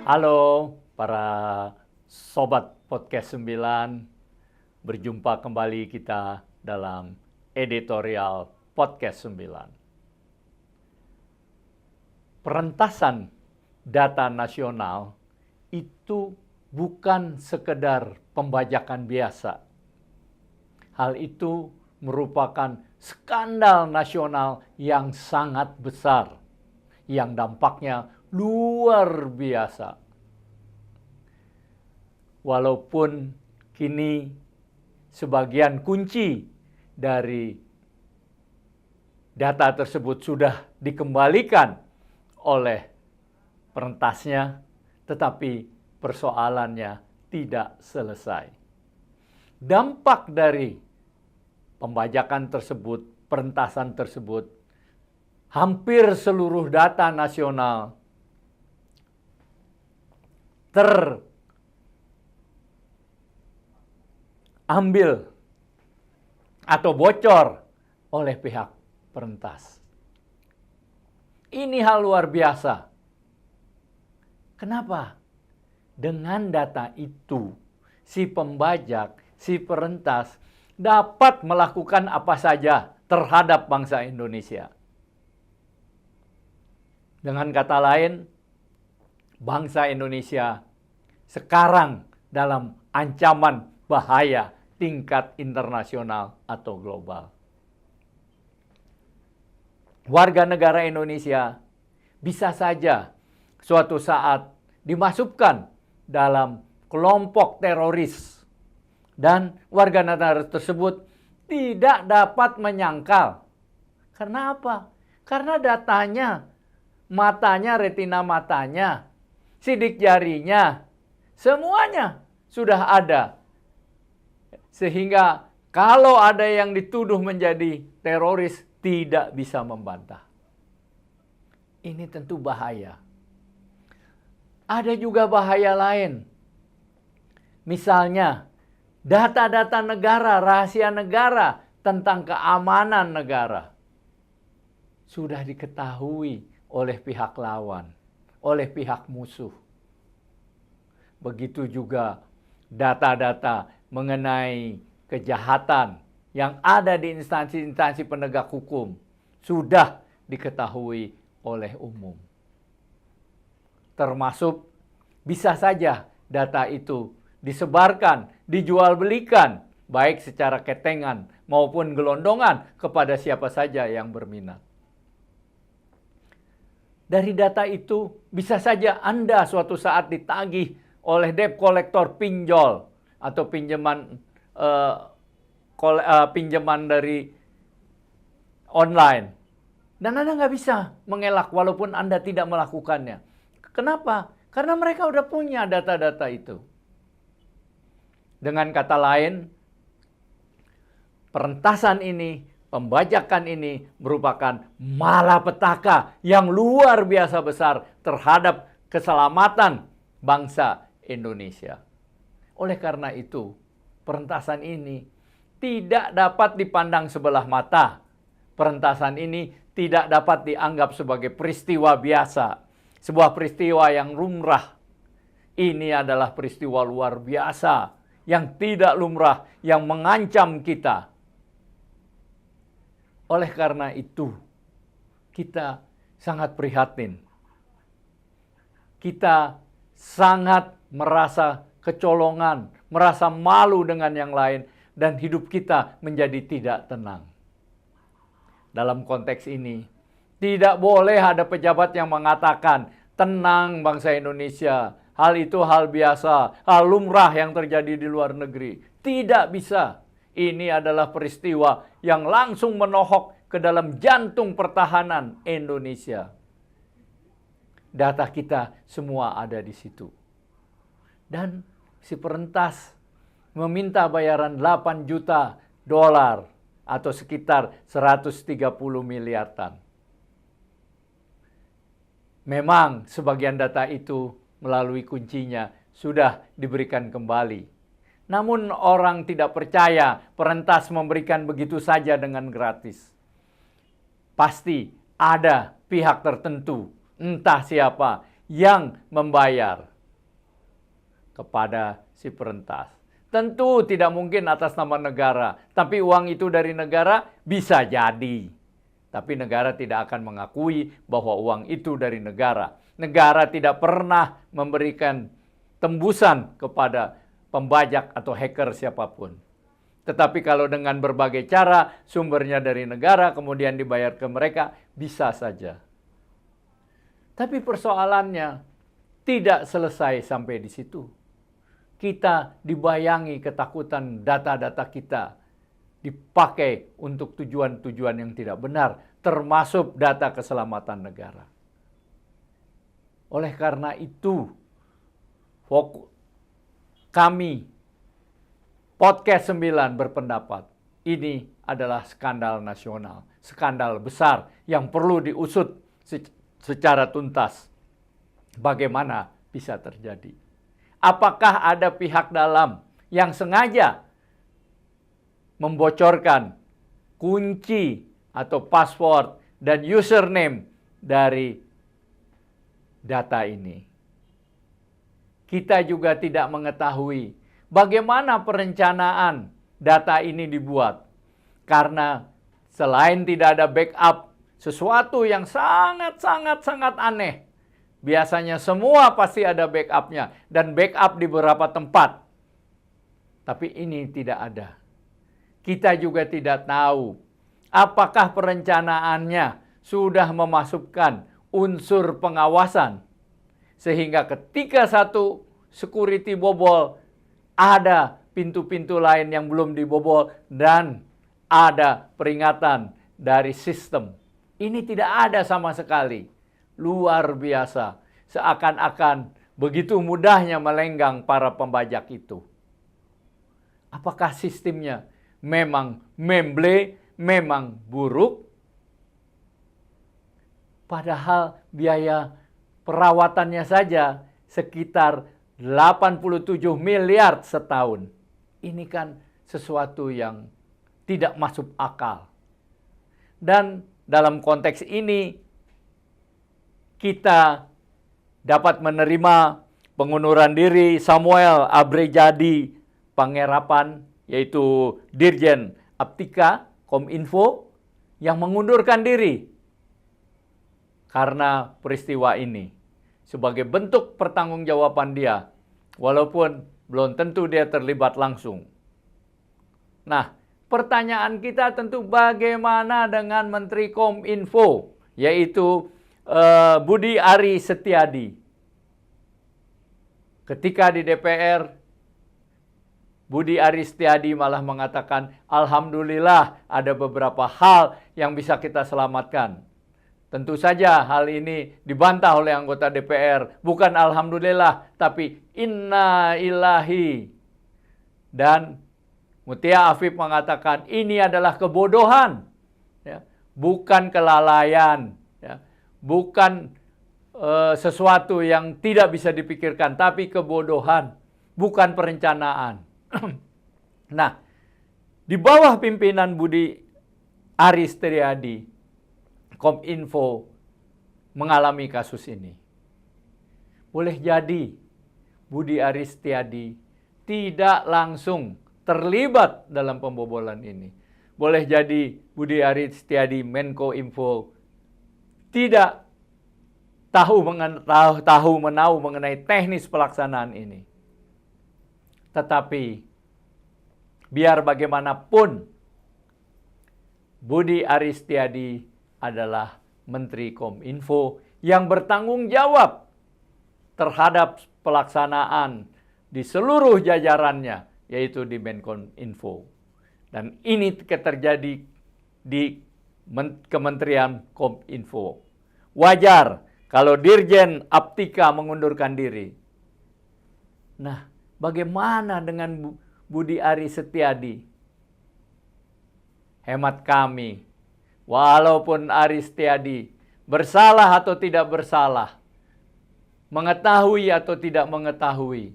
Halo para sobat podcast 9, berjumpa kembali kita dalam editorial podcast 9. Perentasan data nasional itu bukan sekedar pembajakan biasa. Hal itu merupakan skandal nasional yang sangat besar, yang dampaknya luar biasa. Walaupun kini sebagian kunci dari data tersebut sudah dikembalikan oleh perentasnya, tetapi persoalannya tidak selesai. Dampak dari pembajakan tersebut, perentasan tersebut, hampir seluruh data nasional terambil atau bocor oleh pihak perentas. Ini hal luar biasa. Kenapa? Dengan data itu, si pembajak, si perentas dapat melakukan apa saja terhadap bangsa Indonesia. Dengan kata lain, bangsa Indonesia sekarang dalam ancaman bahaya tingkat internasional atau global. Warga negara Indonesia bisa saja suatu saat dimasukkan dalam kelompok teroris, dan warga negara tersebut tidak dapat menyangkal. Karena apa? Karena datanya, matanya, retina matanya, sidik jarinya, semuanya sudah ada. Sehingga kalau ada yang dituduh menjadi teroris, tidak bisa membantah. Ini tentu bahaya. Ada juga bahaya lain. Misalnya, data-data negara, rahasia negara tentang keamanan negara sudah diketahui oleh pihak lawan, oleh pihak musuh. Begitu juga data-data mengenai kejahatan yang ada di instansi-instansi penegak hukum sudah diketahui oleh umum. Termasuk bisa saja data itu disebarkan, dijual belikan, baik secara ketengan maupun gelondongan kepada siapa saja yang berminat. Dari data itu bisa saja Anda suatu saat ditagih oleh debt collector pinjol atau pinjaman dari online. Dan Anda nggak bisa mengelak walaupun Anda tidak melakukannya. Kenapa? Karena mereka udah punya data-data itu. Dengan kata lain, perentasan ini, pembajakan ini merupakan malapetaka yang luar biasa besar terhadap keselamatan bangsa Indonesia. Oleh karena itu, perentasan ini tidak dapat dipandang sebelah mata. Perentasan ini tidak dapat dianggap sebagai peristiwa biasa, sebuah peristiwa yang lumrah. Ini adalah peristiwa luar biasa yang tidak lumrah, yang mengancam kita. Oleh karena itu, kita sangat prihatin. Kita sangat merasa kecolongan, merasa malu dengan yang lain, dan hidup kita menjadi tidak tenang. Dalam konteks ini, tidak boleh ada pejabat yang mengatakan, tenang bangsa Indonesia, hal itu hal biasa, hal lumrah yang terjadi di luar negeri. Tidak bisa. Ini adalah peristiwa yang langsung menohok ke dalam jantung pertahanan Indonesia. Data kita semua ada di situ. Dan si perentas meminta bayaran 8 juta dolar atau sekitar 130 miliaran. Memang sebagian data itu melalui kuncinya sudah diberikan kembali. Namun orang tidak percaya perentas memberikan begitu saja dengan gratis. Pasti ada pihak tertentu, entah siapa, yang membayar. kepada si perentas. Tentu tidak mungkin atas nama negara, tapi uang itu dari negara bisa jadi. Tapi negara tidak akan mengakui bahwa uang itu dari negara. Negara tidak pernah memberikan tembusan kepada pembajak atau hacker siapapun. Tetapi kalau dengan berbagai cara, sumbernya dari negara, kemudian dibayar ke mereka, bisa saja. Tapi persoalannya tidak selesai sampai di situ. Kita dibayangi ketakutan data-data kita dipakai untuk tujuan-tujuan yang tidak benar, termasuk data keselamatan negara. Oleh karena itu, kami Podcast 9 berpendapat ini adalah skandal nasional, skandal besar yang perlu diusut secara tuntas. Bagaimana bisa terjadi? Apakah ada pihak dalam yang sengaja membocorkan kunci atau password dan username dari data ini? Kita juga tidak mengetahui bagaimana perencanaan data ini dibuat. Karena selain tidak ada backup, sesuatu yang sangat aneh. Biasanya semua pasti ada backupnya dan backup di beberapa tempat. Tapi ini tidak ada. Kita juga tidak tahu apakah perencanaannya sudah memasukkan unsur pengawasan. Sehingga ketika satu security bobol, ada pintu-pintu lain yang belum dibobol dan ada peringatan dari sistem. Ini tidak ada sama sekali. Luar biasa. Seakan-akan begitu mudahnya melenggang para pembajak itu. Apakah sistemnya memang memble, memang buruk? Padahal biaya perawatannya saja sekitar 87 miliar setahun. Ini kan sesuatu yang tidak masuk akal. Dan dalam konteks ini, kita dapat menerima pengunduran diri Samuel Abrejadi Pangerapan, yaitu Dirjen Aptika Kominfo, yang mengundurkan diri karena peristiwa ini. Sebagai bentuk pertanggungjawaban dia, walaupun belum tentu dia terlibat langsung. Nah, pertanyaan kita tentu bagaimana dengan Menteri Kominfo, yaitu Budi Aris Setiadi. Ketika di DPR, Budi Aris Setiadi malah mengatakan, alhamdulillah ada beberapa hal yang bisa kita selamatkan. Tentu saja hal ini dibantah oleh anggota DPR. Bukan alhamdulillah, tapi inna ilahi. Dan Mutia Afif mengatakan ini adalah kebodohan, ya, bukan kelalaian, ya, bukan sesuatu yang tidak bisa dipikirkan, tapi kebodohan, bukan perencanaan. Nah, di bawah pimpinan Budi Aris Setiadi, Kominfo mengalami kasus ini. Boleh jadi Budi Aris Setiadi tidak langsung terlibat dalam pembobolan ini. Boleh jadi Budi Aris Setiadi, Menko Info, tidak tahu menahu mengenai teknis pelaksanaan ini. Tetapi biar bagaimanapun, Budi Aris Setiadi adalah Menteri Kominfo yang bertanggung jawab terhadap pelaksanaan di seluruh jajarannya, yaitu di Menkominfo. Dan ini terjadi di Kementerian Kominfo. Wajar kalau Dirjen Aptika mengundurkan diri. Nah, bagaimana dengan Budi Aris Setiadi? Hemat kami, walaupun Aris Setiadi bersalah atau tidak bersalah, mengetahui atau tidak mengetahui,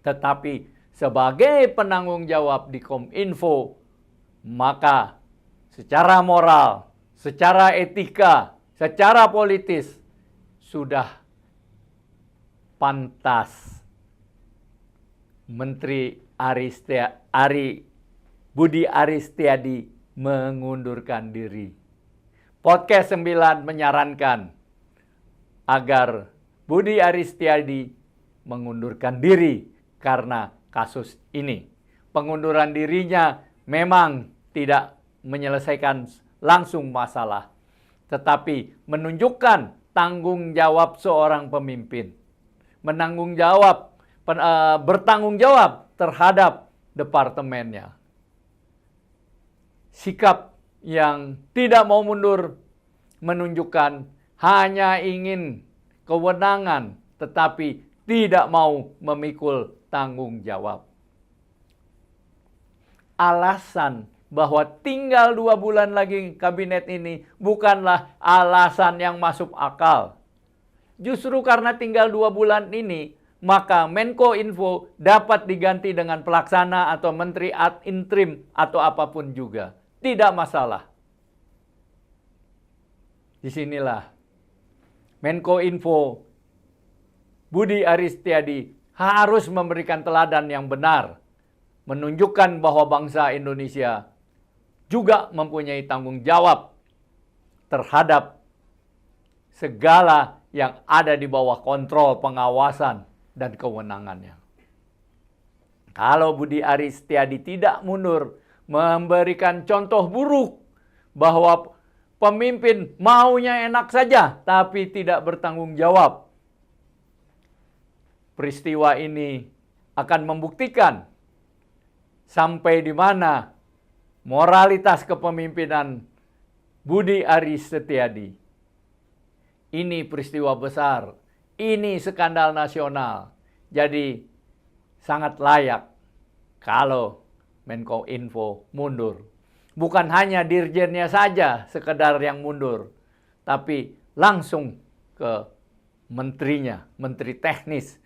tetapi sebagai penanggung jawab di Kominfo, maka secara moral, secara etika, secara politis sudah pantas Menteri Budi Aristiadi mengundurkan diri. Podcast 9 menyarankan agar Budi Aristiadi mengundurkan diri karena kasus ini. Pengunduran dirinya memang tidak menyelesaikan langsung masalah, tetapi menunjukkan tanggung jawab seorang pemimpin. Bertanggung jawab terhadap departemennya. Sikap yang tidak mau mundur menunjukkan hanya ingin kewenangan, tetapi tidak mau memikul tanggung jawab. Alasan bahwa tinggal 2 bulan lagi kabinet ini bukanlah alasan yang masuk akal. Justru karena tinggal 2 bulan ini, maka Menko Info dapat diganti dengan pelaksana atau menteri ad interim atau apapun juga. Tidak masalah. Disinilah Menko Info Budi Aristiadi harus memberikan teladan yang benar, menunjukkan bahwa bangsa Indonesia juga mempunyai tanggung jawab terhadap segala yang ada di bawah kontrol, pengawasan, dan kewenangannya. Kalau Budi Aristiadi tidak mundur, memberikan contoh buruk bahwa pemimpin maunya enak saja, tapi tidak bertanggung jawab, peristiwa ini akan membuktikan sampai di mana moralitas kepemimpinan Budi Aristiadi. Ini peristiwa besar, ini skandal nasional. Jadi sangat layak kalau Menko Info mundur. Bukan hanya dirjennya saja sekedar yang mundur, tapi langsung ke menterinya, menteri teknis,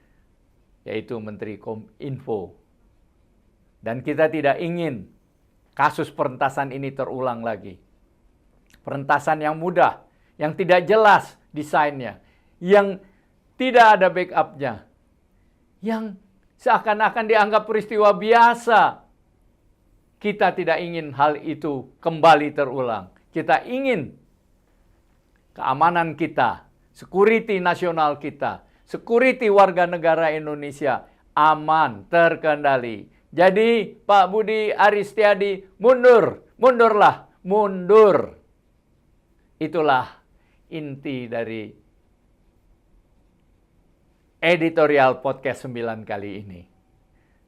yaitu Menteri Kominfo. Dan kita tidak ingin kasus perentasan ini terulang lagi. Perentasan yang mudah, yang tidak jelas desainnya, yang tidak ada backupnya, yang seakan-akan dianggap peristiwa biasa. Kita tidak ingin hal itu kembali terulang. Kita ingin keamanan kita, security nasional kita, security warga negara Indonesia aman, terkendali. Jadi Pak Budi Aristiadi mundurlah. Itulah inti dari editorial podcast 9 kali ini.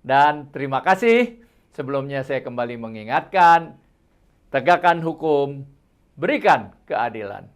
Dan terima kasih. Sebelumnya saya kembali mengingatkan, tegakkan hukum, berikan keadilan.